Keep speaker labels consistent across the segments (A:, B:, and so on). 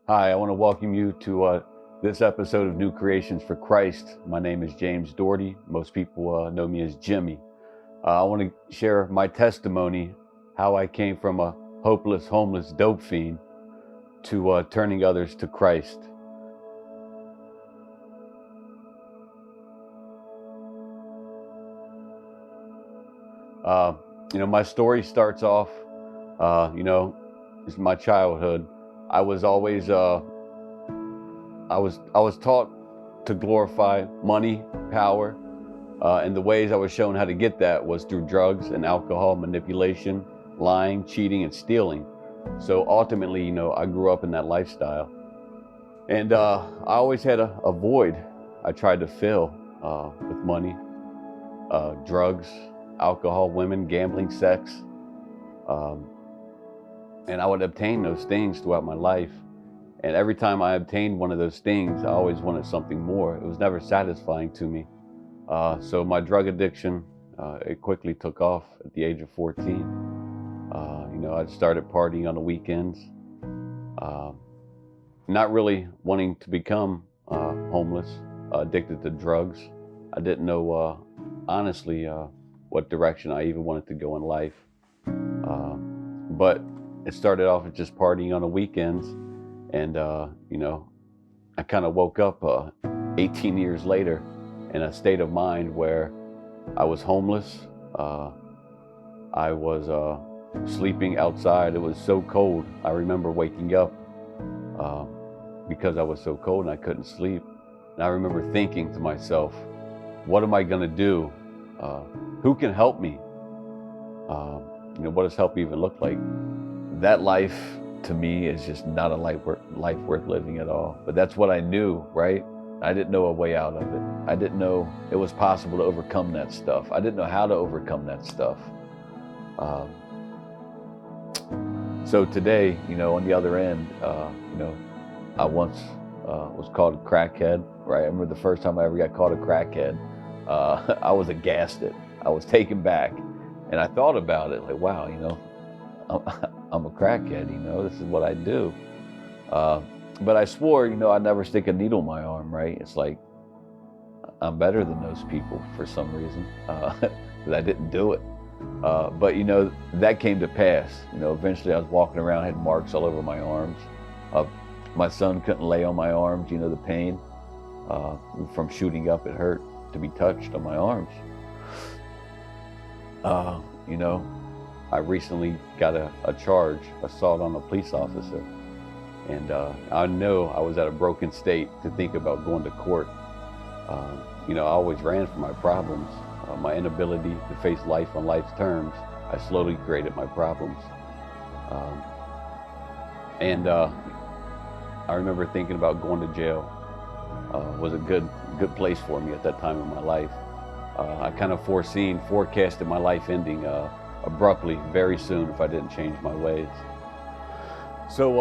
A: Hi, I want to welcome you to this episode of New Creations for Christ. My name is James Doherty. Most people know me as Jimmy. I want to share my testimony, how I came from a hopeless, homeless dope fiend to turning others to Christ. My story starts off, it's my childhood. I was always, I was taught to glorify money, power, and the ways I was shown how to get that was through drugs and alcohol, manipulation, lying, cheating, and stealing. So ultimately, I grew up in that lifestyle. And I always had a void I tried to fill with money, drugs, alcohol, women, gambling, sex. And I would obtain those things throughout my life. And every time I obtained one of those things, I always wanted something more. It was never satisfying to me. So my drug addiction, it quickly took off at the age of 14. I started partying on the weekends, not really wanting to become homeless, addicted to drugs. I didn't know, honestly, what direction I even wanted to go in life. But it started off with just partying on the weekends. And, I kind of woke up 18 years later in a state of mind where I was homeless. I was sleeping outside. It was so cold. I remember waking up because I was so cold and I couldn't sleep. And I remember thinking to myself, what am I going to do? Who can help me? What does help even look like? That life to me is just not a life worth living at all. But that's what I knew, right? I didn't know a way out of it. I didn't know it was possible to overcome that stuff. I didn't know how to overcome that stuff. So today, on the other end, I once was called a crackhead, right? I remember the first time I ever got called a crackhead. I was aghast. I was taken back. And I thought about it, like, wow, I'm a crackhead, this is what I do. But I swore, I'd never stick a needle in my arm, right? It's like, I'm better than those people for some reason, because I didn't do it. But, that came to pass. Eventually I was walking around, I had marks all over my arms. My son couldn't lay on my arms, the pain from shooting up, it hurt to be touched on my arms. I recently got a charge, assault on a police officer. And I know I was at a broken state to think about going to court. I always ran from my problems, my inability to face life on life's terms. I slowly created my problems. I remember thinking about going to jail. Was a good place for me at that time in my life. I kind of forecasted my life ending abruptly very soon if I didn't change my ways. So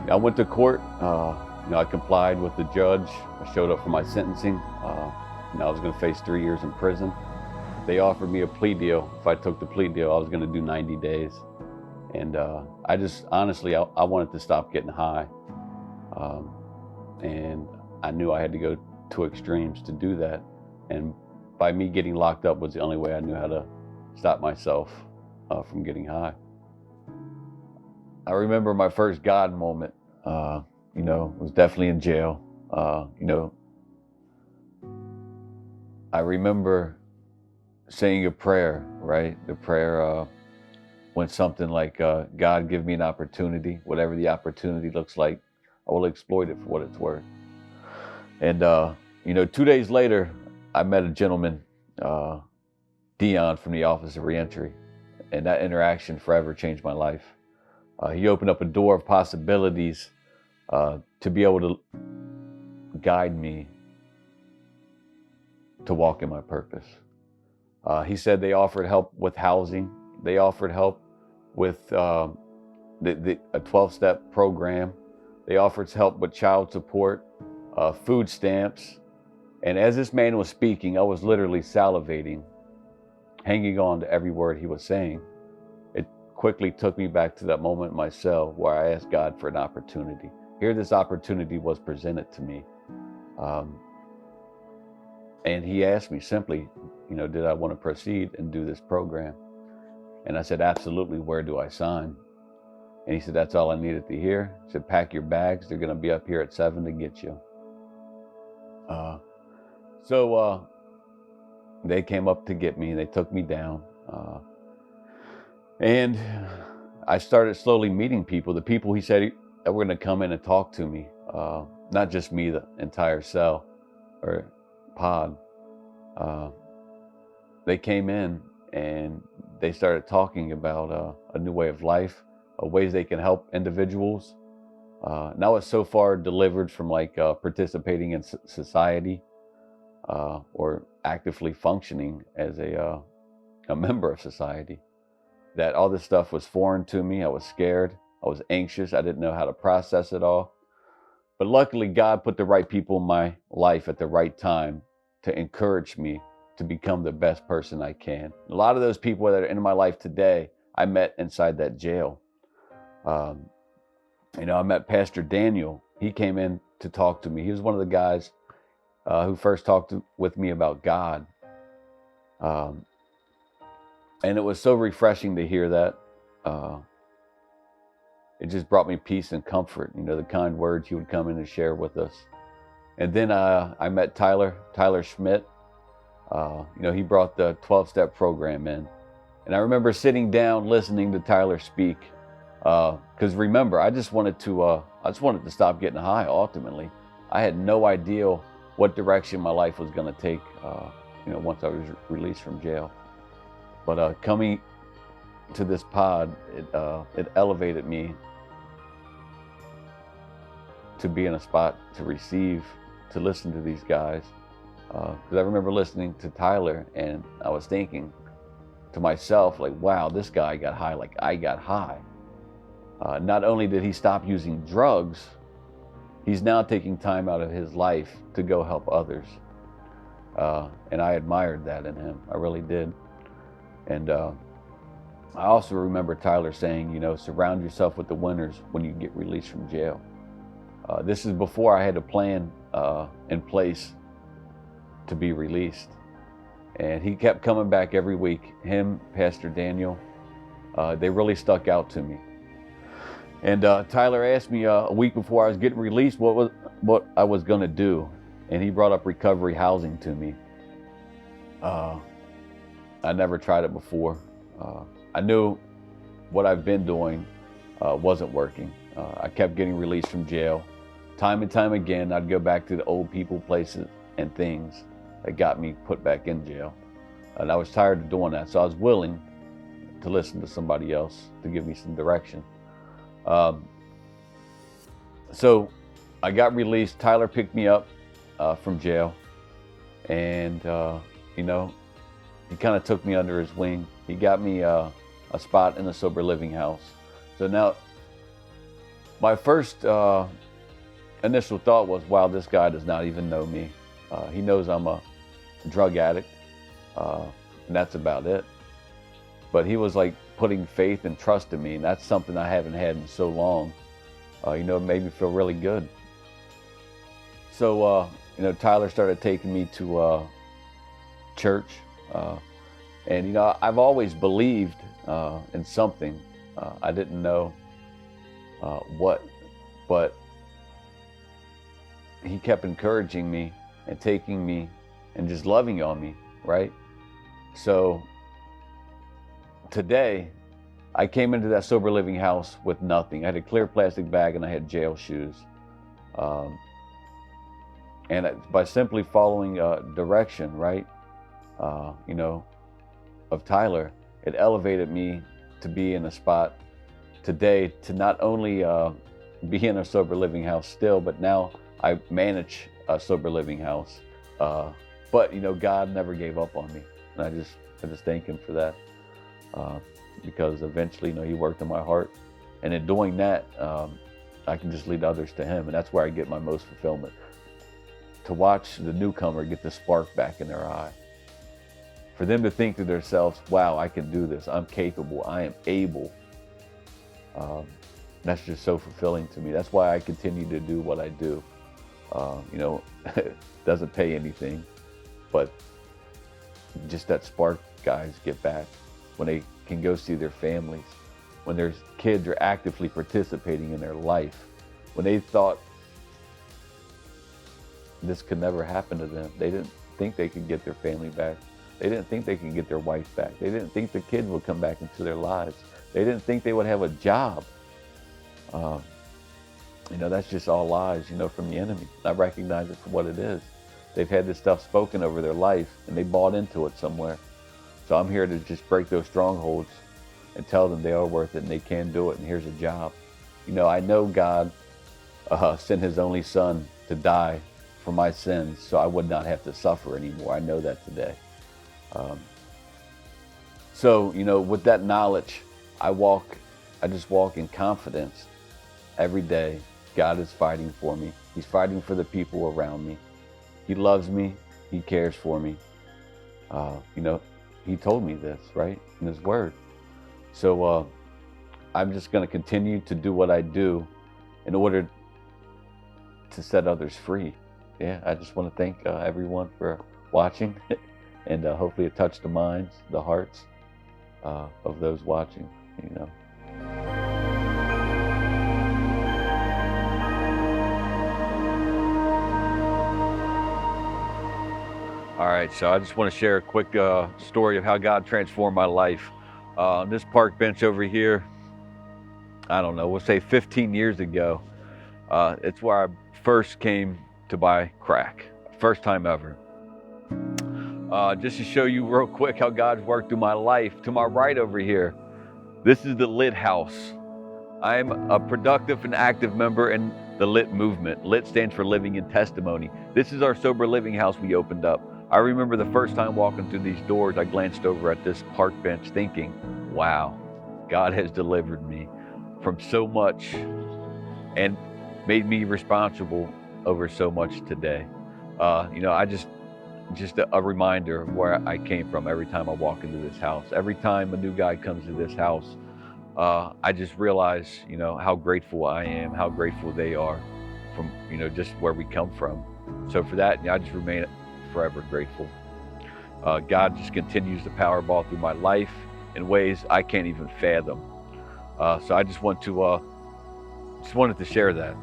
A: I went to court. I complied with the judge. I showed up for my sentencing. I was going to face 3 years in prison. They offered me a plea deal. If I took the plea deal, I was going to do 90 days. And I just, honestly, I wanted to stop getting high. And I knew I had to go to extremes to do that. And by me getting locked up was the only way I knew how to stop myself from getting high. I remember my first God moment, was definitely in jail. I remember saying a prayer, right? The prayer went something like, God, give me an opportunity. Whatever the opportunity looks like, I will exploit it for what it's worth. And, 2 days later, I met a gentleman, Dion, from the Office of Reentry. And that interaction forever changed my life. He opened up a door of possibilities to be able to guide me to walk in my purpose. He said they offered help with housing. They offered help with a 12-step program. They offered help with child support, food stamps. And as this man was speaking, I was literally salivating, hanging on to every word he was saying. It quickly took me back to that moment in my cell where I asked God for an opportunity. here this opportunity was presented to me. And he asked me simply, did I want to proceed and do this program? And I said, absolutely, where do I sign? And he said, that's all I needed to hear. He said, pack your bags. They're going to be up here at 7 to get you. So they came up to get me. They took me down. And I started slowly meeting people. The people he said that were going to come in and talk to me, not just me, the entire cell or pod. They came in and they started talking about a new way of life, ways they can help individuals. And I was so far delivered from participating in society or actively functioning as a member of society, that all this stuff was foreign to me. I was scared. I was anxious. I didn't know how to process it all. But luckily, God put the right people in my life at the right time to encourage me to become the best person I can. A lot of those people that are in my life today, I met inside that jail. I met Pastor Daniel. He came in to talk to me. He was one of the guys who first talked with me about God. And it was so refreshing to hear that. It just brought me peace and comfort, the kind words he would come in and share with us. And then I met Tyler Schmidt. He brought the 12-step program in. And I remember sitting down listening to Tyler speak. Because remember, I just wanted to stop getting high ultimately. I had no idea what direction my life was going to take, once I was released from jail. But coming to this pod, it elevated me to be in a spot to receive, to listen to these guys. Because I remember listening to Tyler and I was thinking to myself, wow, this guy got high like I got high. Not only did he stop using drugs, he's now taking time out of his life to go help others. And I admired that in him. I really did. And I also remember Tyler saying, surround yourself with the winners when you get released from jail. This is before I had a plan in place to be released. And he kept coming back every week. Him, Pastor Daniel, they really stuck out to me. And Tyler asked me a week before I was getting released what I was going to do. And he brought up recovery housing to me. I never tried it before. I knew what I've been doing wasn't working. I kept getting released from jail. Time and time again, I'd go back to the old people, places, and things that got me put back in jail. And I was tired of doing that. So I was willing to listen to somebody else to give me some direction. So I got released. Tyler picked me up from jail. And, he kind of took me under his wing. He got me a spot in the sober living house. So now, my first initial thought was, wow, this guy does not even know me. He knows I'm a drug addict, and that's about it. But he was putting faith and trust in me, and that's something I haven't had in so long. It made me feel really good. So, Tyler started taking me to church. And I've always believed in something. I didn't know what, but he kept encouraging me and taking me and just loving on me, right? So today, I came into that sober living house with nothing. I had a clear plastic bag and I had jail shoes. And by simply following direction, right? Of Tyler, it elevated me to be in a spot today to not only be in a sober living house still, but now I manage a sober living house. But God never gave up on me, and I just thank Him for that, because eventually, He worked in my heart, and in doing that, I can just lead others to Him, and that's where I get my most fulfillment. To watch the newcomer get the spark back in their eye. For them to think to themselves, wow, I can do this. I'm capable. I am able. that's just so fulfilling to me. That's why I continue to do what I do. You know, it doesn't pay anything, but just that spark guys get back when they can go see their families, when their kids are actively participating in their life, when they thought this could never happen to them. They didn't think they could get their family back. They didn't think they could get their wife back. They didn't think the kids would come back into their lives. They didn't think they would have a job. You know, that's just all lies, you know, from the enemy. I recognize it for what it is. They've had this stuff spoken over their life and they bought into it somewhere. So I'm here to just break those strongholds and tell them they are worth it and they can do it and here's a job. You know, I know God sent his only son to die for my sins so I would not have to suffer anymore. I know that today. So, you know, with that knowledge, I just walk in confidence every day. God is fighting for me. He's fighting for the people around me. He loves me. He cares for me. You know, he told me this, right, in his word. So I'm just going to continue to do what I do in order to set others free. Yeah, I just want to thank everyone for watching and hopefully it touched the minds, the hearts of those watching, you know. All right, so I just want to share a quick story of how God transformed my life. This park bench over here, I don't know, we'll say 15 years ago, it's where I first came to buy crack. First time ever. Just to show you real quick how God's worked through my life, to my right over here, this is the Lit House. I'm a productive and active member in the Lit movement. Lit stands for Living in Testimony. This is our sober living house we opened up. I remember the first time walking through these doors, I glanced over at this park bench thinking, wow, God has delivered me from so much and made me responsible over so much today. You know, just a reminder of where I came from every time I walk into this house. Every time a new guy comes to this house, I just realize, you know, how grateful I am, how grateful they are from, you know, just where we come from. So for that, I just remain forever grateful. God just continues to Powerball through my life in ways I can't even fathom. So I just wanted to share that.